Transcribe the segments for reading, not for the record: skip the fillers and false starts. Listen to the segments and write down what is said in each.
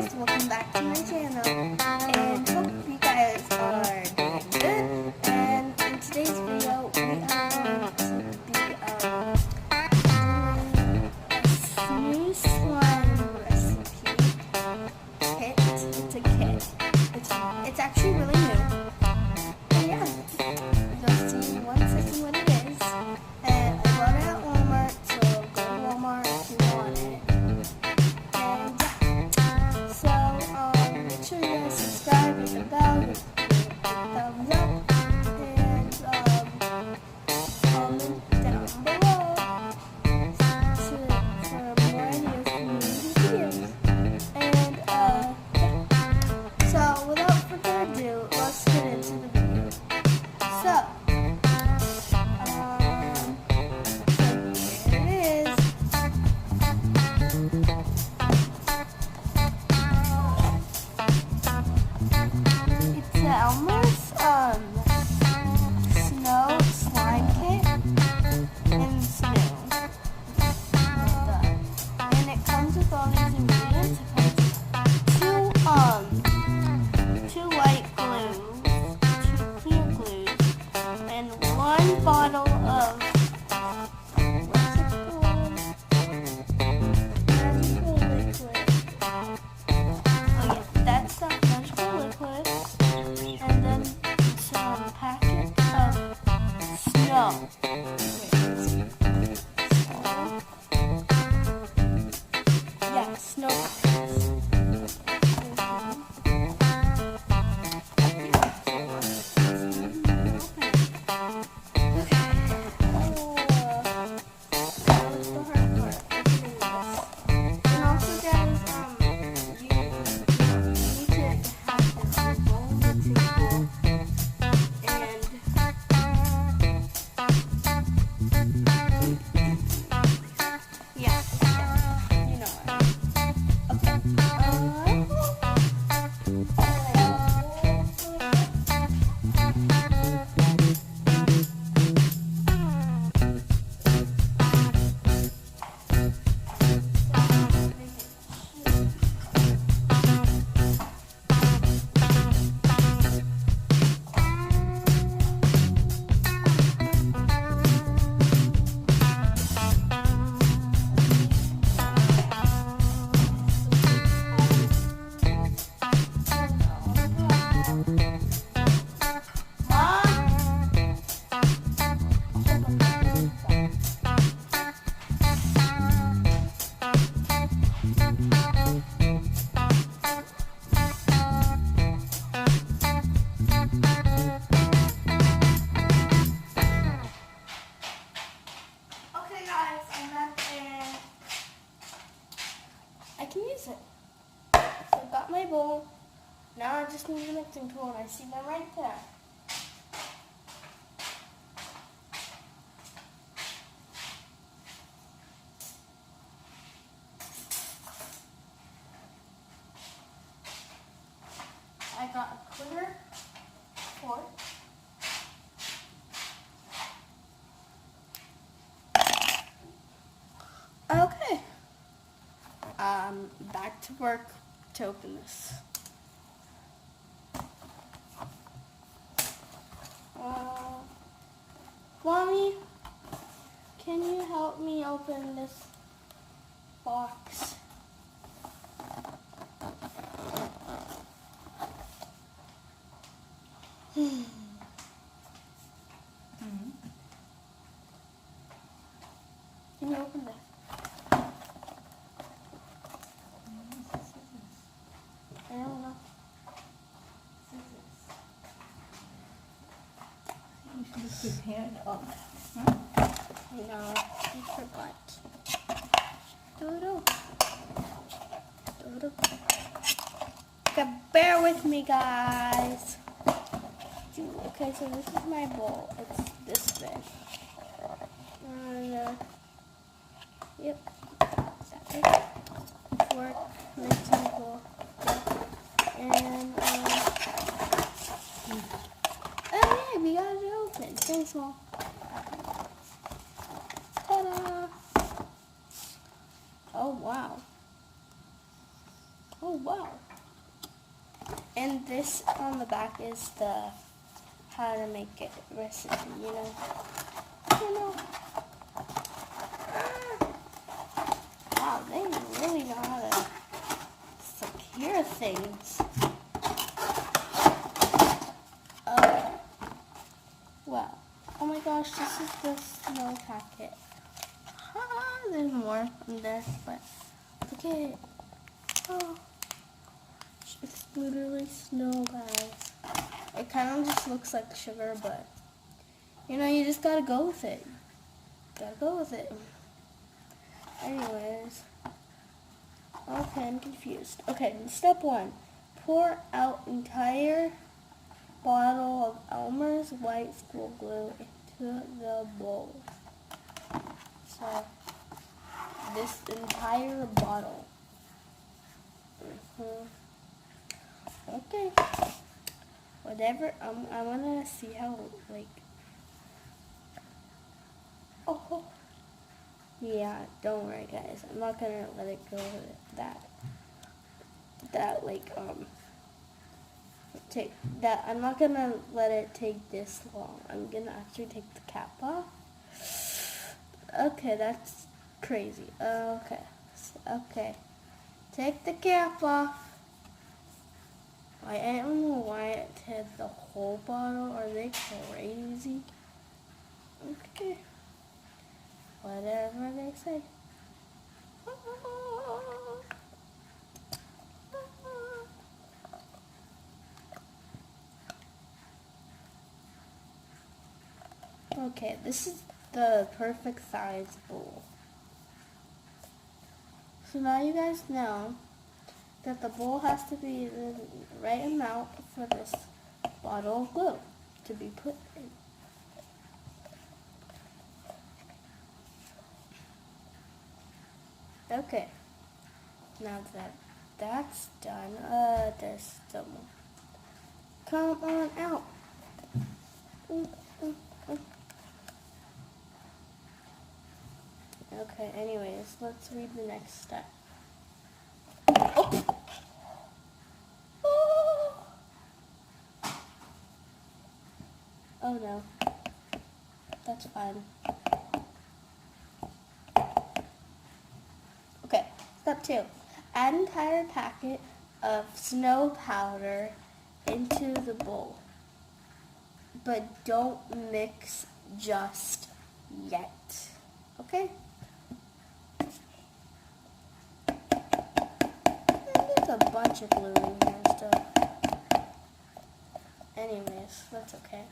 guys, welcome back to my channel, and hope you guys are doing good. And in today's video, we are going to be doing a new slime recipe kit. It's a kit. It's actually really new. And yeah, you'll see in 1 second what it is. And I bought it at Walmart, so go to Walmart if you want it. Make sure you guys subscribe, hit the bell, hit the thumbs up, and comment down below for more ideas for new videos. And yeah. So without further ado, let's get into the video. So here it is. It's the elmers snow slime kit and snow. And it comes with all these ingredients. It comes with two white glues, 2 clear glues, and 1 bottle of what's it called? Magical liquid. Oh yeah, that's that magical liquid. And then some packets of snow. Yeah, snow packets. I can use it. So I've got my bowl. Now I just need a mixing tool, and I see them right there. I got a clear fork. Okay. Back to work to open this. Mommy, can you help me open this box? Can you open this? I don't know. You should have prepared all that. No, you forgot. Doodle. Doodle. Okay, bear with me, guys. Okay, so this is my bowl. It's this big. And, yep. Fork, mixing bowl. And, oh yeah, we got it open. Very small. Ta-da! Oh wow. Oh wow. And this on the back is the how to make it recipe, you know. Wow, they really know how to secure things. Wow. Oh my gosh, this is the snow packet. There's more in there, but look at it. Oh, it's literally snow, guys. It kind of just looks like sugar, but you know, you just gotta go with it. Gotta go with it. Anyways. Okay, I'm confused. Okay, step 1. Pour out entire bottle of Elmer's white school glue into the bowl. So, this entire bottle. Okay. Whatever. I wanna see how, like. Oh. Yeah, don't worry, guys. I'm not gonna let it go with that. I'm not gonna let it take this long. I'm gonna actually take the cap off. Okay, that's crazy. Okay. Take the cap off. I don't know why it did the whole bottle. Are they crazy? Okay. Whatever they say. Okay, this is the perfect size bowl. So now you guys know that the bowl has to be the right amount for this bottle of glue to be put in. Okay, now that that's done, there's still more. Come on out. Okay, anyways, let's read the next step. Oh! Oh no. That's fine. Okay, step 2. Add entire packet of snow powder into the bowl. But don't mix just yet. Okay? There's a bunch of glue in here and stuff. Anyways, that's okay.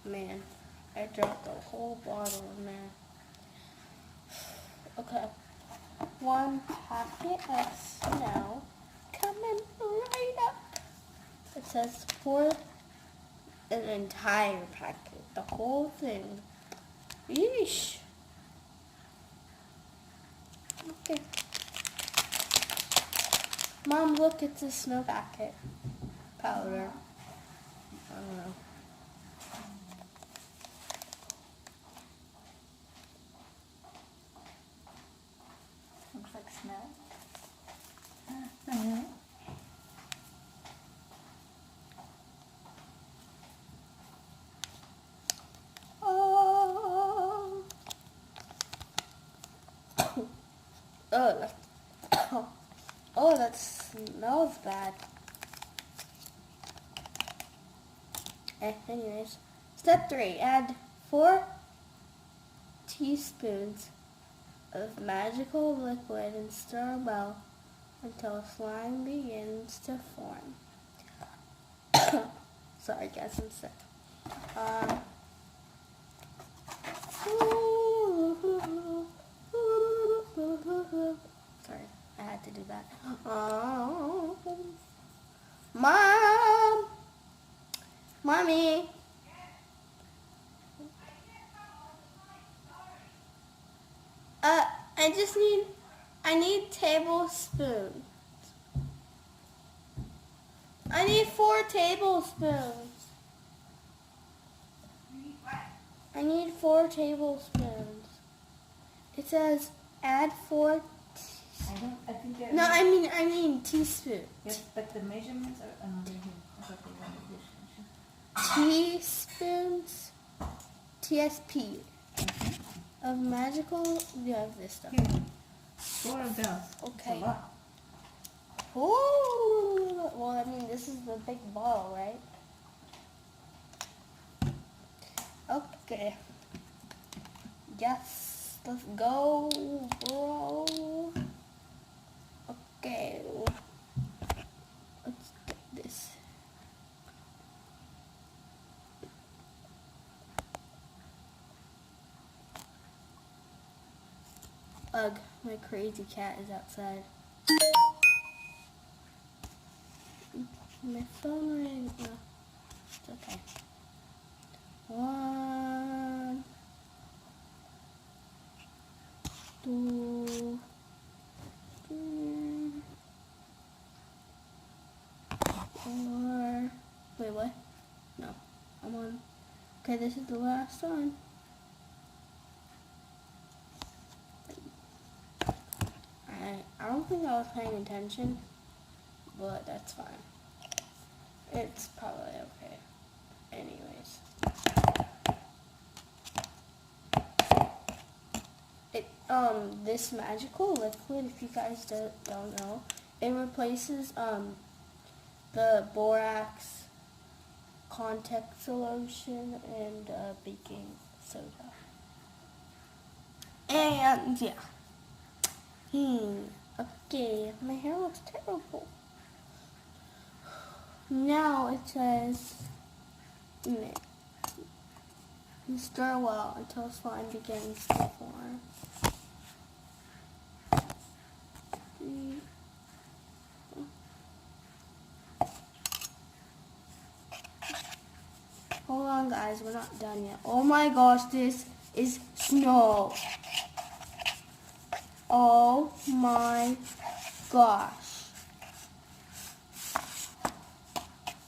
Man, I dropped the whole bottle in there. Okay. 1 packet of snow coming right up. It says pour an entire packet, the whole thing. Yeesh. Okay. Mom, look, it's a snow packet. Powder. I don't know. Looks like snow. Mm-hmm. That smells bad. Anyways, step 3, add 4 teaspoons of magical liquid and stir well until slime begins to form. Sorry guys, I'm sick. Sorry, I had to do that. Mom! Mommy! I need tablespoons. I need 4 tablespoons. I need 4 tablespoons. It says add 4. I think get No, I mean teaspoon. Yes, but the measurements are over here. I thought they wanted this. Teaspoons, TSP of magical. We have this stuff. Here. 4 of those. Okay. It's a lot. Ooh. Well, I mean, this is the big ball, right? Okay. Yes. Let's go, bro. Okay. Let's get this. Ugh, my crazy cat is outside. My phone ring. No, it's okay. 1, 2, 3, 4. Wait, what? No, I'm on. Okay, this is the last one. I don't think I was paying attention, but that's fine. It's probably okay. Anyways. This magical liquid, if you guys don't know, it replaces the borax contact solution and baking soda. And yeah. Okay, my hair looks terrible. Now it says mix. And stir well until slime begins to form. Hold on, guys, we're not done yet. Oh my gosh, this is snow. Oh my gosh.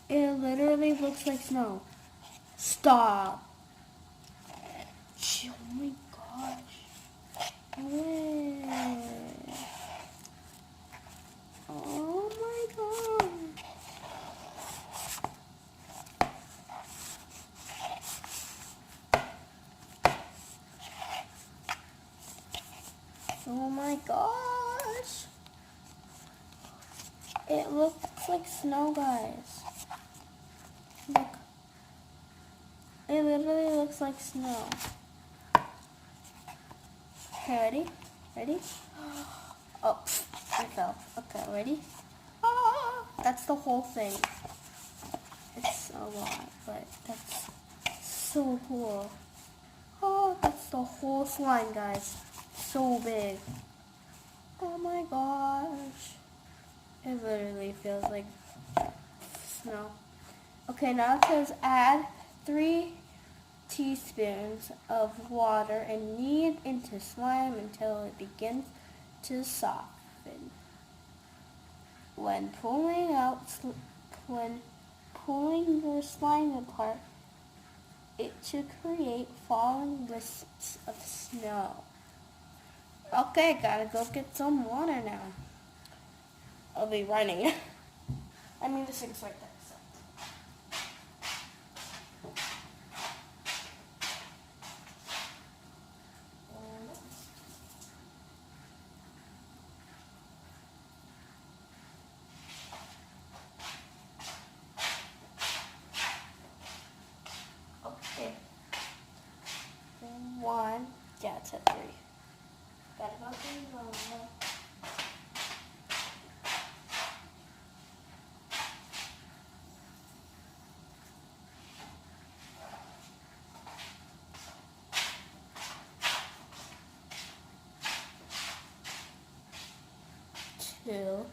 It literally looks like snow. Stop. Oh my gosh. Wait. Oh my god. Oh my gosh. It looks like snow, guys. Look. It literally looks like snow. Okay, ready? Ready? Oh, I fell. Okay, ready? Ah, that's the whole thing. It's a lot, but that's so cool. Oh, that's the whole slime, guys. So big. Oh my gosh. It literally feels like snow. Okay, now it says add 3 teaspoons of water and knead into slime until it begins to soften. When pulling your slime apart, it should create falling wisps of snow. Okay, gotta go get some water now. I'll be running. I mean, this thing's like that. Okay. 1, yeah, it's at 3. Gotta go through the 2.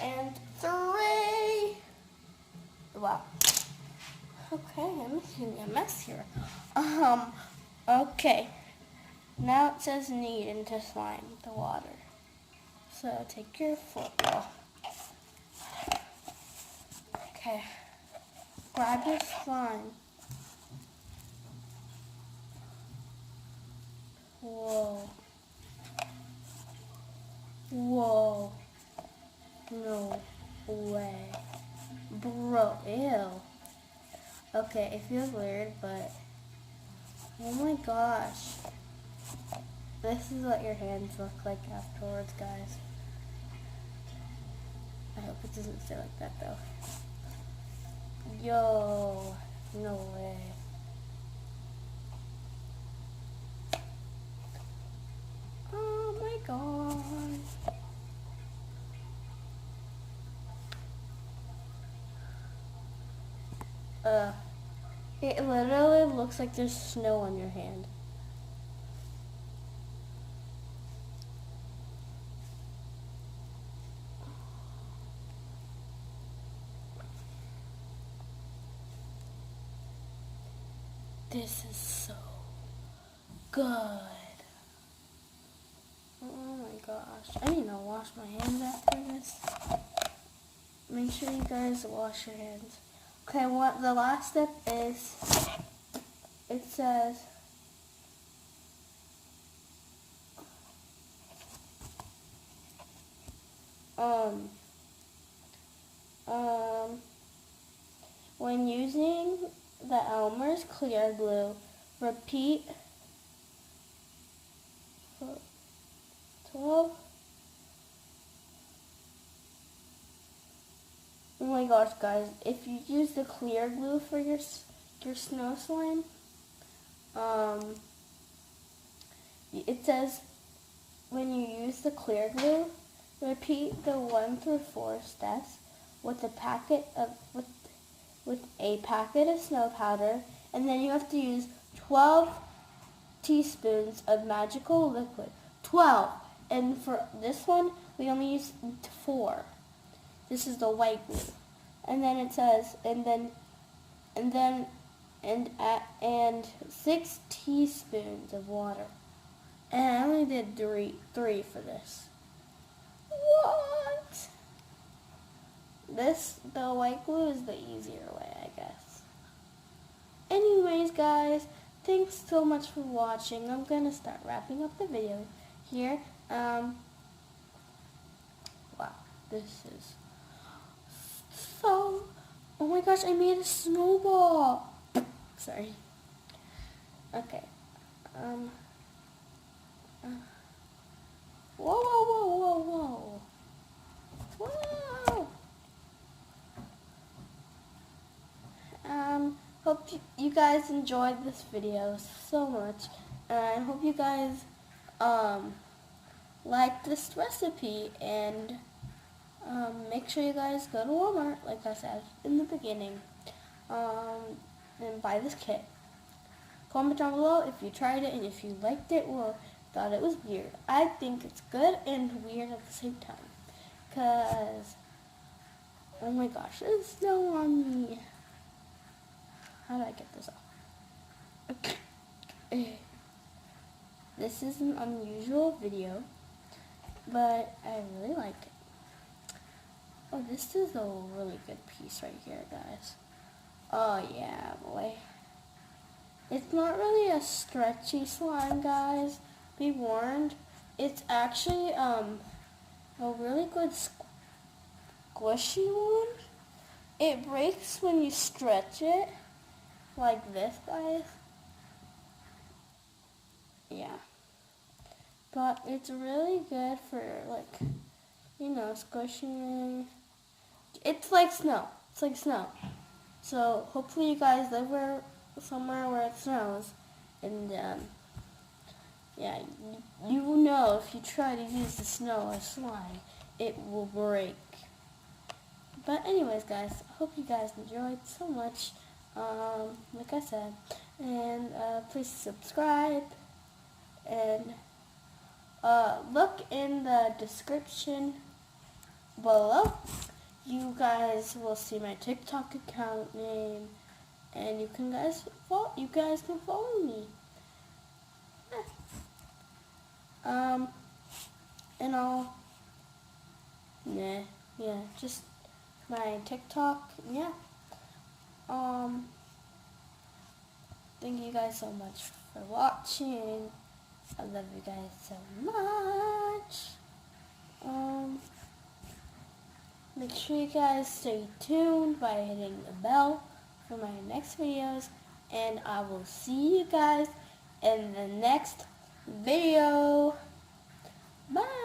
And 3. wow. Okay, I'm making a mess here. Okay. Now it says knead into slime the water. So take your foot roll. Okay. Grab your slime. Whoa. Whoa. No way. Bro, ew. Okay, it feels weird, but oh my gosh. This is what your hands look like afterwards, guys. I hope it doesn't stay like that though. Yo, no way. Oh my god. It literally looks like there's snow on your hand. This is so good. Oh my gosh. I need to wash my hands after this. Make sure you guys wash your hands. Okay, what the last step is, it says, when using the Elmer's clear glue, repeat 12. Oh my gosh, guys! If you use the clear glue for your snow slime, it says when you use the clear glue, repeat the 1 through 4 steps with a packet of snow powder, and then you have to use 12 teaspoons of magical liquid. 12, and for this one we only use 4. This is the white glue, and then it says, and 6 teaspoons of water. And I only did three for this. What? The white glue is the easier way, I guess. Anyways, guys, thanks so much for watching. I'm gonna start wrapping up the video here. Wow, this is so. Oh my gosh, I made a snowball. Sorry. Okay. Whoa, whoa, whoa, whoa, whoa. Whoa. Hope you guys enjoyed this video so much. And I hope you guys like this recipe, and make sure you guys go to Walmart, like I said in the beginning, and buy this kit. Comment down below if you tried it and if you liked it or thought it was weird. I think it's good and weird at the same time, because oh my gosh, there's snow on me. How do I get this off? Okay. This is an unusual video, but I really like it. Oh, this is a really good piece right here, guys. Oh yeah, boy. It's not really a stretchy slime, guys. Be warned. It's actually a really good squishy one. It breaks when you stretch it, like this, guys. Yeah. But it's really good for, like, you know, squishing. It's like snow. It's like snow. So hopefully you guys live somewhere where it snows, and yeah, you know if you try to use the snow as slime, it will break. But anyways, guys, hope you guys enjoyed so much. Like I said, and please subscribe, and look in the description below you guys will see my TikTok account name, and you guys can follow me. And I'll yeah, just my TikTok, yeah. Thank you guys so much for watching. I love you guys so much. Make sure you guys stay tuned by hitting the bell for my next videos, and I will see you guys in the next video. Bye.